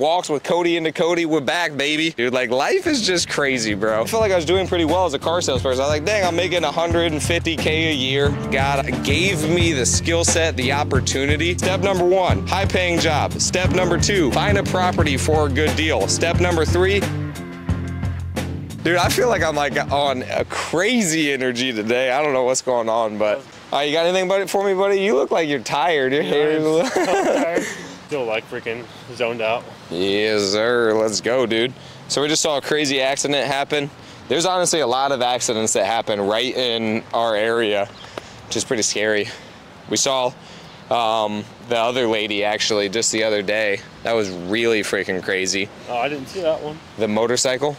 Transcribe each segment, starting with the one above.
Walks with Cody and Dakota, we're back, baby. Dude, like, life is just crazy, bro. I felt like I was doing pretty well as a car salesperson. I was like, dang, I'm making $150K a year. God gave me the skill set, the opportunity. Step number 1, high-paying job. Step number 2, find a property for a good deal. Step number 3, dude, I feel like I'm like on a crazy energy today. I don't know what's going on, but you got anything for me, buddy? You look like you're tired. Your hair is a little tired. Still like freaking zoned out. Yes, sir. Let's go, dude. So we just saw a crazy accident happen. There's honestly a lot of accidents that happen right in our area, which is pretty scary. We saw the other lady actually just the other day. That was really freaking crazy. Oh, I didn't see that one. The motorcycle?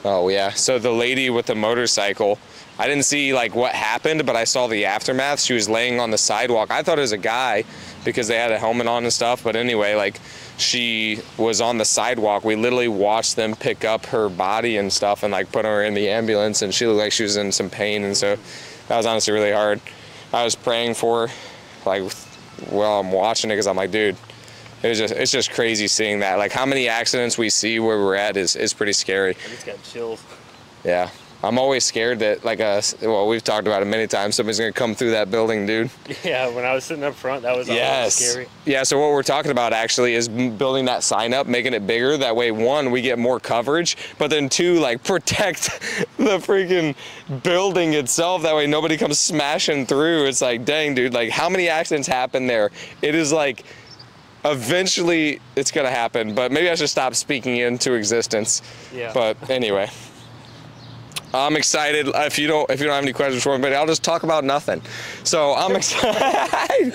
Oh yeah, so the lady with the motorcycle, I didn't see like what happened, but I saw the aftermath. She was laying on the sidewalk. I thought it was a guy because they had a helmet on and stuff, but anyway, like she was on the sidewalk. We literally watched them pick up her body and stuff and like put her in the ambulance, and she looked like she was in some pain, and so that was honestly really hard. I was praying for her, like, while I'm watching it, because I'm like, dude, it's just crazy seeing that. Like, how many accidents we see where we're at is pretty scary. I just got chills. Yeah. I'm always scared that, like, well, we've talked about it many times, somebody's going to come through that building, dude. Yeah, when I was sitting up front, that was always scary. Yeah, so what we're talking about actually is building that sign up, making it bigger. That way, 1, we get more coverage, but then 2, like, protect the freaking building itself. That way, nobody comes smashing through. It's like, dang, dude, like, how many accidents happen there? It is like, eventually, it's going to happen, but maybe I should stop speaking into existence. Yeah. But anyway. I'm excited. If you don't have any questions for me, but I'll just talk about nothing. So I'm excited.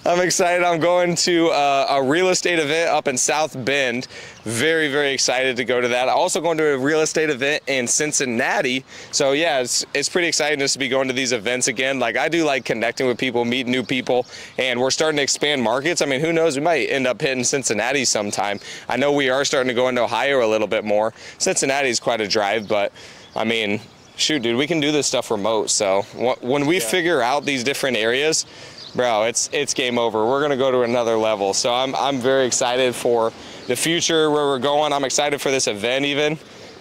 I'm excited. I'm going to a real estate event up in South Bend. Very, very excited to go to that. Also going to a real estate event in Cincinnati. So yeah, it's pretty exciting just to be going to these events again. Like, I do like connecting with people, meeting new people, and we're starting to expand markets. I mean, who knows? We might end up hitting Cincinnati sometime. I know we are starting to go into Ohio a little bit more. Cincinnati is quite a drive, but I mean, shoot, dude, we can do this stuff remote. So when we figure out these different areas, bro, it's game over. We're gonna go to another level. So I'm very excited for the future, where we're going. I'm excited for this event even.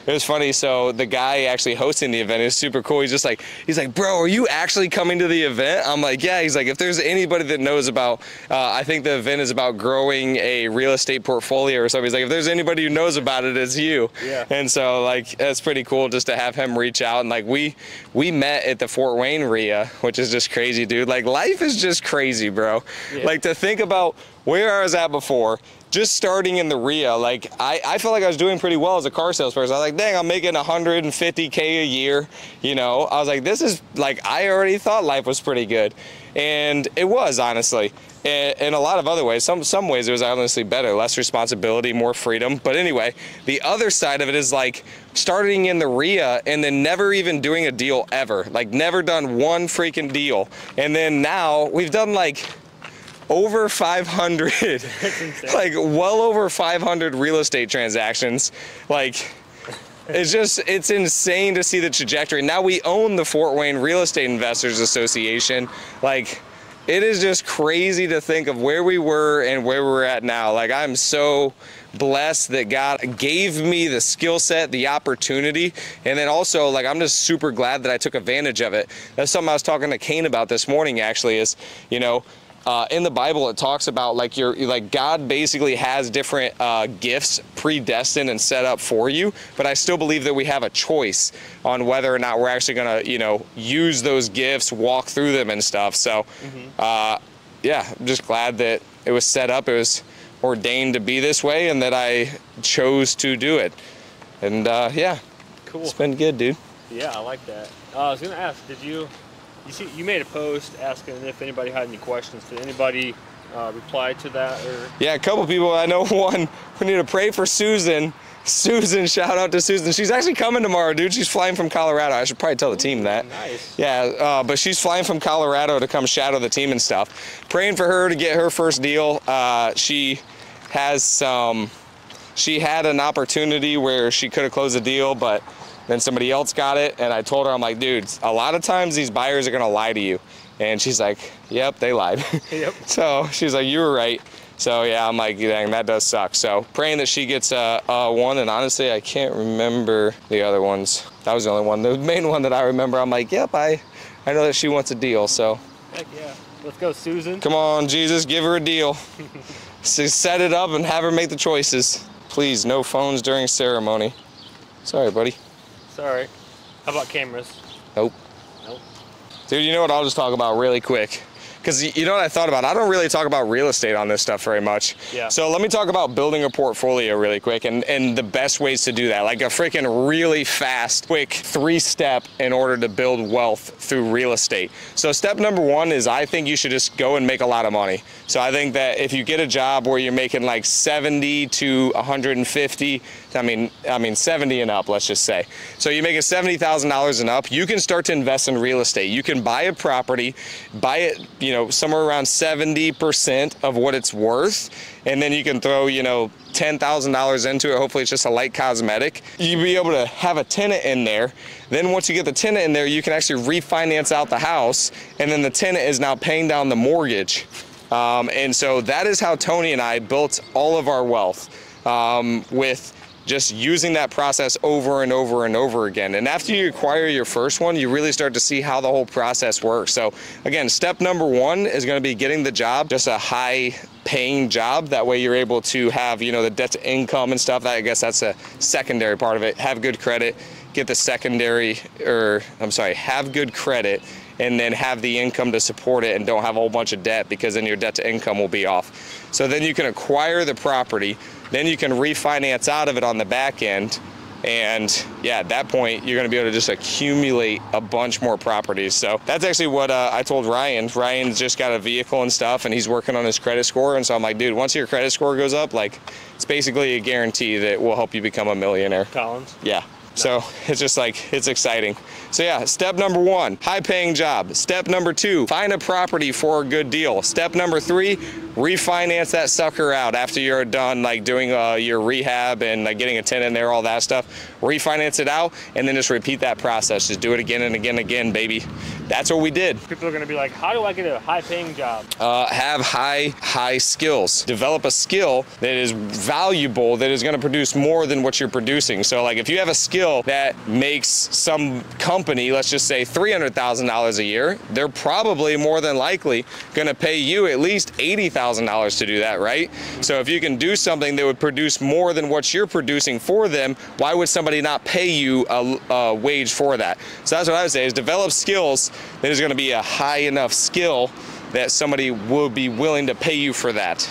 It was funny, so the guy actually hosting the event is super cool. He's like, bro, are you actually coming to the event? I'm like, yeah. He's like, if there's anybody that knows about, I think the event is about growing a real estate portfolio or something. He's like, if there's anybody who knows about it, it's you. Yeah. And so, like, that's pretty cool just to have him reach out. And like, we met at the Fort Wayne RIA, which is just crazy, dude. Like, life is just crazy, bro. Yeah. Like, to think about where I was at before, just starting in the RIA, like, I felt like I was doing pretty well as a car salesperson. I was like, dang, I'm making $150K a year. You know, I was like, this is, like, I already thought life was pretty good. And it was, honestly. In a lot of other ways, some ways it was honestly better, less responsibility, more freedom. But anyway, the other side of it is like starting in the RIA and then never even doing a deal ever. Like, never done one freaking deal. And then now we've done like over 500, like well over 500 real estate transactions. Like, it's insane to see the trajectory. Now we own the Fort Wayne Real Estate Investors Association. Like, it is just crazy to think of where we were and where we're at now. Like, I'm so blessed that God gave me the skill set, the opportunity, and then also, like, I'm just super glad that I took advantage of it. That's something I was talking to Kane about this morning, actually, is, you know, in the Bible, it talks about like God basically has different gifts predestined and set up for you, but I still believe that we have a choice on whether or not we're actually gonna, you know, use those gifts, walk through them and stuff. So, yeah, I'm just glad that it was set up, it was ordained to be this way, and that I chose to do it. And yeah, cool. It's been good, dude. Yeah, I like that. I was gonna ask, you made a post asking if anybody had any questions. Did anybody reply to that? Or? Yeah, a couple people. I know one. We need to pray for Susan. Susan, shout out to Susan. She's actually coming tomorrow, dude. She's flying from Colorado. I should probably tell the team that. Nice. Yeah, but she's flying from Colorado to come shadow the team and stuff. Praying for her to get her first deal. She had an opportunity where she could have closed the deal, but then somebody else got it, and I told her, I'm like, dude, a lot of times these buyers are gonna lie to you. And she's like, yep, they lied. Yep. So she's like, you were right. So yeah, I'm like, dang, that does suck. So praying that she gets one, and honestly, I can't remember the other ones. That was the only one. The main one that I remember, I'm like, yep, I know that she wants a deal, so. Heck yeah. Let's go, Susan. Come on, Jesus, give her a deal. So set it up and have her make the choices. Please, no phones during ceremony. Sorry, buddy. Sorry. How about cameras? Nope. Nope. Dude, you know what I'll just talk about really quick? Because you know what I thought about? I don't really talk about real estate on this stuff very much. Yeah. So let me talk about building a portfolio really quick and the best ways to do that. Like a freaking really fast, quick 3-step in order to build wealth through real estate. So step number 1 is I think you should just go and make a lot of money. So I think that if you get a job where you're making like 70 to 150, I mean 70 and up, let's just say. So you're making $70,000 and up, you can start to invest in real estate. You can buy a property, buy it, you know, somewhere around 70% of what it's worth, and then you can throw, you know, $10,000 into it. Hopefully it's just a light cosmetic. You'll be able to have a tenant in there. Then once you get the tenant in there, you can actually refinance out the house, and then the tenant is now paying down the mortgage. And so that is how Tony and I built all of our wealth, with just using that process over and over and over again. And after you acquire your first one, you really start to see how the whole process works. So again, step number 1 is going to be getting the job, just a high paying job. That way you're able to have, you know, the debt to income and stuff. I guess that's a secondary part of it. Have good credit, get the secondary, have good credit, and then have the income to support it, and don't have a whole bunch of debt, because then your debt to income will be off. So then you can acquire the property, then you can refinance out of it on the back end, and yeah, at that point you're going to be able to just accumulate a bunch more properties. So that's actually what I told Ryan. Ryan's just got a vehicle and stuff, and he's working on his credit score, and so I'm like, dude, once your credit score goes up, like, it's basically a guarantee that will help you become a millionaire. Collins? Yeah. So it's just like, it's exciting. So yeah, step number 1, high paying job. Step number 2, find a property for a good deal. Step number 3, refinance that sucker out after you're done like doing your rehab and like getting a tenant in there, all that stuff. Refinance it out, and then just repeat that process. Just do it again and again and again, baby. That's what we did. People are gonna be like, how do I get a high paying job? Have high skills. Develop a skill that is valuable, that is gonna produce more than what you're producing. So like if you have a skill that makes some company, let's just say $300,000 a year, they're probably more than likely gonna pay you at least $80,000 to do that, right? So if you can do something that would produce more than what you're producing for them, why would somebody not pay you a wage for that? So that's what I would say, is develop skills that is gonna be a high enough skill that somebody will be willing to pay you for that.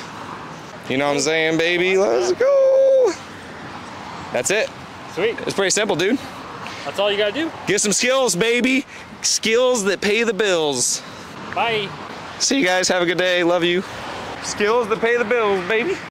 You know what I'm saying, baby? Let's go. That's it. Sweet. It's pretty simple, dude. That's all you gotta do. Get some skills, baby. Skills that pay the bills. Bye. See you guys. Have a good day. Love you. Skills that pay the bills, baby.